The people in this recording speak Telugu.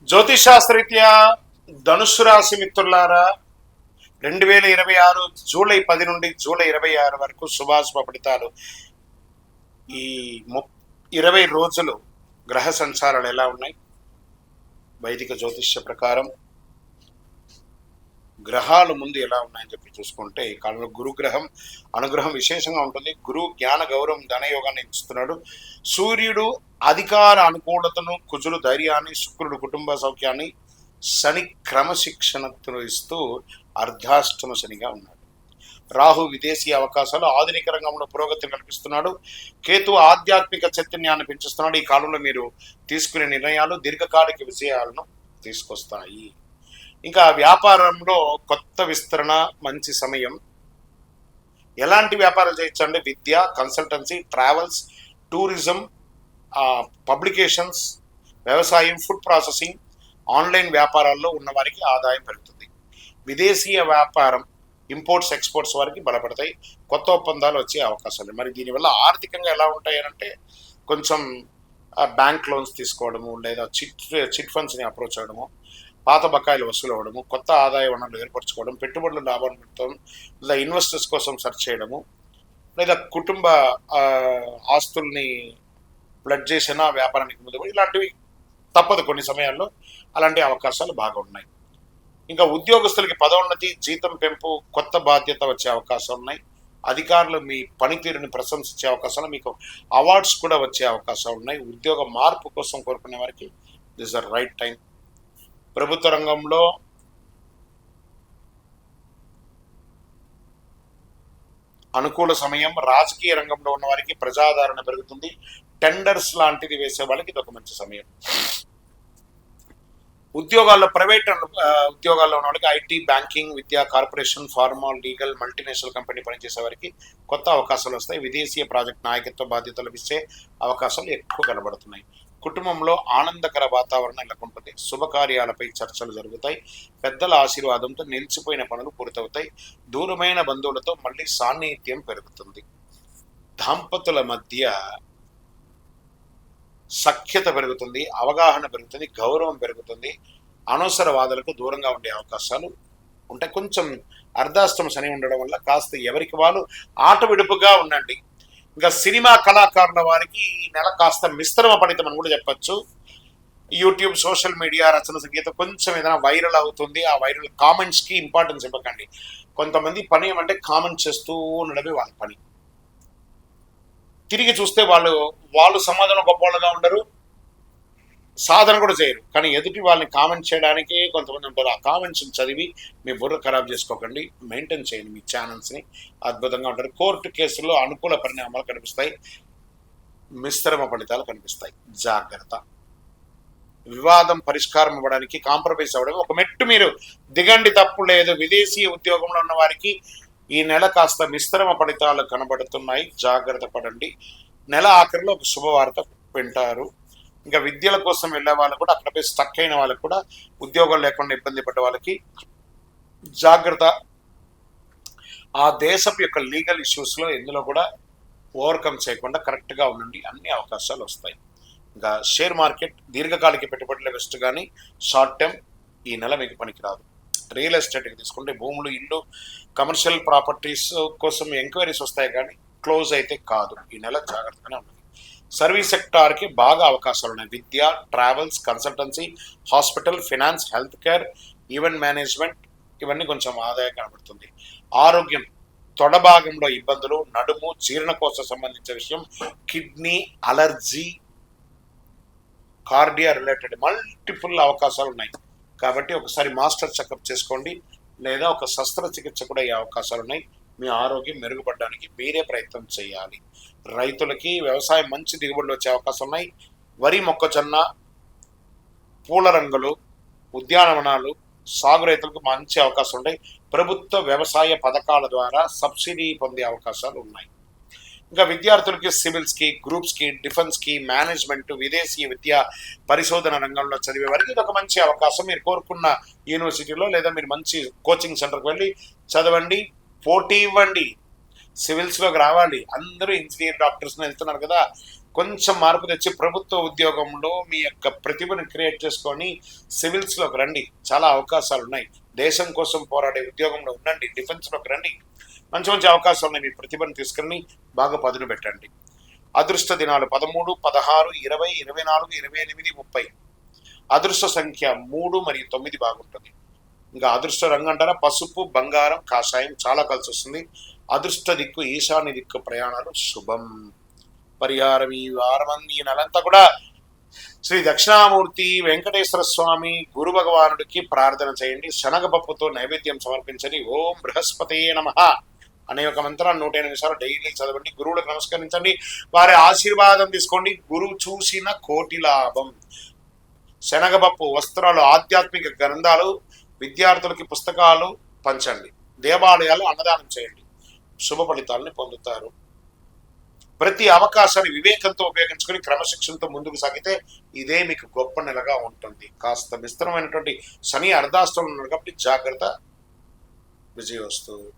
జ్యోతిషాస్త్రరీత్యా ధనుస్సు రాశి మిత్రులారా 2026 జూలై 10 నుండి జూలై 26 వరకు శుభాశుభ ఫలితాలు. ఈ 20 రోజులు గ్రహ సంచారాలు ఎలా ఉన్నాయి? వైదిక జ్యోతిష్య ప్రకారం గ్రహాలు ముందు ఎలా ఉన్నాయని చెప్పి చూసుకుంటే ఈ కాలంలో గురుగ్రహం అనుగ్రహం విశేషంగా ఉంటుంది. గురువు జ్ఞాన గౌరవం ధనయోగాన్ని ఇస్తున్నాడు. సూర్యుడు అధికార అనుకూలతను, కుజుడు ధైర్యాన్ని, శుక్రుడు కుటుంబ సౌఖ్యాన్ని, శని క్రమశిక్షణను ఇస్తూ అర్ధాష్టమ శనిగా ఉన్నాడు. రాహు విదేశీ అవకాశాలు, ఆధునిక రంగంలో పురోగతిని కల్పిస్తున్నాడు. కేతు ఆధ్యాత్మిక చైతన్యాన్ని పెంచుస్తున్నాడు. ఈ కాలంలో మీరు తీసుకునే నిర్ణయాలు దీర్ఘకాలిక విజయాలను తీసుకొస్తాయి. ఇంకా వ్యాపారంలో కొత్త విస్తరణ మంచి సమయం. ఎలాంటి వ్యాపారాలు చేయొచ్చు అంటే విద్య, కన్సల్టెన్సీ, ట్రావెల్స్, టూరిజం, పబ్లికేషన్స్, వ్యవసాయం, ఫుడ్ ప్రాసెసింగ్, ఆన్లైన్ వ్యాపారాల్లో ఉన్న వారికి ఆదాయం పెరుగుతుంది. విదేశీయ వ్యాపారం, ఇంపోర్ట్స్ ఎక్స్పోర్ట్స్ వారికి బలపడతాయి. కొత్త ఒప్పందాలు వచ్చే అవకాశాలు. మరి దీనివల్ల ఆర్థికంగా ఎలా ఉంటాయి అంటే కొంచెం బ్యాంక్ లోన్స్ తీసుకోవడము, లేదా చిట్ ఫండ్స్ని అప్రోచ్ అవ్వడము, పాత బకాయిలు వసూలు అవ్వడము, కొత్త ఆదాయ వనరులు ఏర్పరచుకోవడం, పెట్టుబడుల లాభాన్ని పెట్టడం, లేదా ఇన్వెస్టర్స్ కోసం సెర్చ్ చేయడము, లేదా కుటుంబ ఆస్తుల్ని ప్లడ్ చేసిన వ్యాపారానికి ముందు ఇలాంటివి తప్పదు. కొన్ని సమయాల్లో అలాంటి అవకాశాలు బాగా ఉన్నాయి. ఇంకా ఉద్యోగస్తులకి పదోన్నతి, జీతం పెంపు, కొత్త బాధ్యత వచ్చే అవకాశాలు ఉన్నాయి. అధికారులు మీ పనితీరుని ప్రశంసించే అవకాశాలు, మీకు అవార్డ్స్ కూడా వచ్చే అవకాశాలు ఉన్నాయి. ఉద్యోగ మార్పు కోసం కోరుకునే వారికి దిస్ ఆర్ రైట్ టైం. ప్రభుత్వ రంగంలో అనుకూల సమయం. రాజకీయ రంగంలో ఉన్న వారికి ప్రజాదరణ పెరుగుతుంది. టెండర్స్ లాంటిది వేసే వాళ్ళకి ఇది ఒక మంచి సమయం. ఉద్యోగాల్లో ప్రైవేట్ ఉద్యోగాల్లో ఉన్న వాళ్ళకి ఐటీ, బ్యాంకింగ్, విద్యా, corporation, pharma, legal, multinational company పనిచేసే వారికి కొత్త అవకాశాలు వస్తాయి. విదేశీయ ప్రాజెక్ట్ నాయకత్వ బాధ్యతలు ఇచ్చే అవకాశాలు ఎక్కువ కనబడుతున్నాయి. కుటుంబంలో ఆనందకర వాతావరణం నెలకొంటుంది. శుభకార్యాలపై చర్చలు జరుగుతాయి. పెద్దల ఆశీర్వాదంతో నిలిచిపోయిన పనులు పూర్తవుతాయి. దూరమైన బంధువులతో మళ్ళీ సాన్నిహిత్యం పెరుగుతుంది. దాంపతుల మధ్య సఖ్యత పెరుగుతుంది, అవగాహన పెరుగుతుంది, గౌరవం పెరుగుతుంది. అనవసర వాదనలకు దూరంగా ఉండే అవకాశాలు ఉంటాయి. కొంచెం అర్ధాష్టమ శని ఉండడం వల్ల కాస్త ఎవరికి వాళ్ళు ఆట విడుపుగా ఉండండి. ఇంకా సినిమా కళాకారుల వారికి ఈ నెల కాస్త మిశ్రమ ఫలితం అని కూడా చెప్పచ్చు. యూట్యూబ్, సోషల్ మీడియా, రచన సంగీతం కొంచెం ఏదైనా వైరల్ అవుతుంది. ఆ వైరల్ కామెంట్స్కి ఇంపార్టెన్స్ ఇవ్వకండి. కొంతమంది పని ఏమంటే కామెంట్ చేస్తూ ఉండడమే వాళ్ళ పని. తిరిగి చూస్తే వాళ్ళు సమాధానం గొప్పవాళ్ళుగా ఉండరు, సాధన కూడా చేయరు. కానీ ఎదుటి వాళ్ళని కామెంట్ చేయడానికి కొంతమంది ఉంటారు. ఆ కామెంట్స్ని చదివి మీ బుర్ర ఖరాబ్ చేసుకోకండి. మెయింటైన్ చేయండి మీ ఛానల్స్ని. అద్భుతంగా ఉంటారు. కోర్టు కేసుల్లో అనుకూల పరిణామాలు కనిపిస్తాయి. మిశ్రమ ఫలితాలు కనిపిస్తాయి. జాగ్రత్త. వివాదం పరిష్కారం అవ్వడానికి కాంప్రమైజ్ అవ్వడం ఒక మెట్టు మీరు దిగండి, తప్పు లేదు. విదేశీ ఉద్యోగంలో ఉన్న వారికి ఈ నెల కాస్త మిశ్రమ ఫలితాలు కనబడుతున్నాయి. జాగ్రత్త పడండి. నెల ఆఖరిలో ఒక శుభవార్త వింటారు. ఇంకా విద్యల కోసం వెళ్ళే వాళ్ళు కూడా, అక్కడపై స్టక్ అయిన వాళ్ళకి కూడా, ఉద్యోగం లేకుండా ఇబ్బంది పడ్డ వాళ్ళకి జాగ్రత్త. ఆ దేశపు యొక్క లీగల్ ఇష్యూస్లో ఎందులో కూడా ఓవర్కమ్ చేయకుండా కరెక్ట్గా ఉండండి. అన్ని అవకాశాలు వస్తాయి. ఇంకా షేర్ మార్కెట్ దీర్ఘకాలిక పెట్టుబడుల బెస్ట్, కానీ షార్ట్ టర్మ్ ఈ నెల మీకు పనికిరాదు. రియల్ ఎస్టేట్కి తీసుకుంటే భూములు, ఇల్లు, కమర్షియల్ ప్రాపర్టీస్ కోసం ఎంక్వైరీస్ వస్తాయి, కానీ క్లోజ్ అయితే కాదు. ఈ నెల జాగ్రత్తగానే ఉంటుంది. సర్వీస్ సెక్టార్కి బాగా అవకాశాలు ఉన్నాయి. విద్య, travels, consultancy, hospital, finance, health care, event management ఇవన్నీ కొంచెం ఆదాయం కనబడుతుంది. ఆరోగ్యం, తొడ భాగంలో ఇబ్బందులు, నడుము, జీర్ణకోశ సంబంధించిన విషయం, kidney, allergy, cardia related multiple అవకాశాలు ఉన్నాయి. కాబట్టి ఒకసారి మాస్టర్ చెకప్ చేసుకోండి, లేదా ఒక శస్త్రచికిత్స కూడా అయ్యే అవకాశాలు ఉన్నాయి. మీ ఆరోగ్యం మెరుగుపడడానికి మీరే ప్రయత్నం చేయాలి. రైతులకి వ్యవసాయం మంచి దిగుబడులు వచ్చే అవకాశం ఉన్నాయి. వరి, మొక్కజొన్న, పూల రంగులు, ఉద్యానవనాలు సాగు రైతులకు మంచి అవకాశం ఉంటాయి. ప్రభుత్వ వ్యవసాయ పథకాల ద్వారా సబ్సిడీ పొందే అవకాశాలు ఉన్నాయి. ఇంకా విద్యార్థులకి సివిల్స్కి, గ్రూప్స్కి, డిఫెన్స్కి, మేనేజ్మెంట్, విదేశీ విద్యా పరిశోధన రంగంలో చదివే వారికి ఇది ఒక మంచి అవకాశం. మీరు కోరుకున్న యూనివర్సిటీలో లేదా మీరు మంచి కోచింగ్ సెంటర్కి వెళ్ళి చదవండి, పోటీ ఇవ్వండి, సివిల్స్లోకి రావాలి. అందరూ ఇంజనీర్, డాక్టర్స్ వెళ్తున్నారు కదా, కొంచెం మార్పు తెచ్చి ప్రభుత్వ ఉద్యోగంలో మీ యొక్క ప్రతిభను క్రియేట్ చేసుకొని సివిల్స్లోకి రండి. చాలా అవకాశాలు ఉన్నాయి. దేశం కోసం పోరాడే ఉద్యోగంలో ఉండండి. డిఫెన్స్లోకి రండి. మంచి మంచి అవకాశాలు ఉన్నాయి. మీ ప్రతిభను తీసుకుని బాగా పదును పెట్టండి. అదృష్ట దినాలు 13, 16, 20, 24, 28, 30. అదృష్ట సంఖ్య 3 మరియు 9 బాగుంటుంది. ఇంకా అదృష్ట రంగు అంటారా, పసుపు, బంగారం, కాషాయం చాలా కలిసి వస్తుంది. అదృష్ట దిక్కు ఈశాన్య దిక్కు ప్రయాణాలు శుభం. పరిహారం ఈ వారం ఈ నెలంతా కూడా శ్రీ దక్షిణామూర్తి వెంకటేశ్వర స్వామి గురు భగవానుడికి ప్రార్థన చేయండి. శనగపప్పుతో నైవేద్యం సమర్పించండి. ఓం బృహస్పతే నమః అనే ఒక మంత్రాన్ని 108 నిమిషాలు డైలీ చదవండి. గురువులకు నమస్కరించండి. వారి ఆశీర్వాదం తీసుకోండి. గురువు చూసిన కోటి లాభం. శనగపప్పు, వస్త్రాలు, ఆధ్యాత్మిక గ్రంథాలు, విద్యార్థులకి పుస్తకాలు పంచండి. దేవాలయాలు అన్నదానం చేయండి. శుభ ఫలితాలని పొందుతారు. ప్రతి అవకాశాన్ని వివేకంతో ఉపయోగించుకొని క్రమశిక్షణతో ముందుకు సాగితే ఇదే మీకు గొప్ప నెలగా ఉంటుంది. కాస్త విస్తరమైనటువంటి శని అర్ధాష్టంలో ఉన్నారు కాబట్టి జాగ్రత్త. విజయోస్తు.